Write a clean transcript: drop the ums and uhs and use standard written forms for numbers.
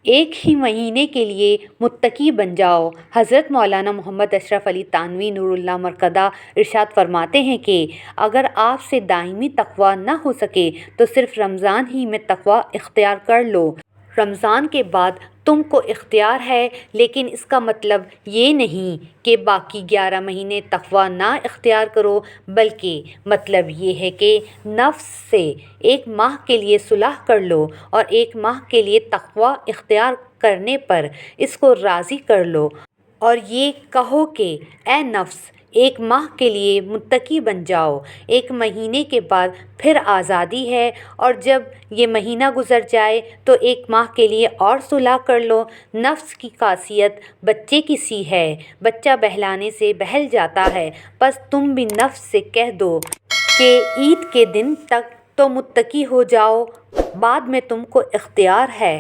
एक ही महीने के लिए मुत्तकी बन जाओ। हज़रत मौलाना मोहम्मद अशरफ अली तानवी नूरुल्लाह मरकज़ा इरशाद फरमाते हैं कि अगर आपसे दायमी तक़वा न हो सके तो सिर्फ़ रमज़ान ही में तक़वा इख्तियार कर लो। रमज़ान के बाद तुमको इख्तियार है, लेकिन इसका मतलब ये नहीं कि बाकी 11 महीने तक़वा ना इख्तियार करो, बल्कि मतलब ये है कि नफ्स से 1 माह के लिए सुलह कर लो और 1 माह के लिए तक़वा इख्तियार करने पर इसको राज़ी कर लो और ये कहो कि ए नफ्स 1 माह के लिए मुत्तकी बन जाओ। 1 महीने के बाद फिर आज़ादी है और जब ये महीना गुज़र जाए तो 1 माह के लिए और सुलह कर लो। नफ्स की खासियत बच्चे की सी है, बच्चा बहलाने से बहल जाता है। बस तुम भी नफ्स से कह दो कि ईद के दिन तक तो मुत्तकी हो जाओ, बाद में तुमको इख्तियार है।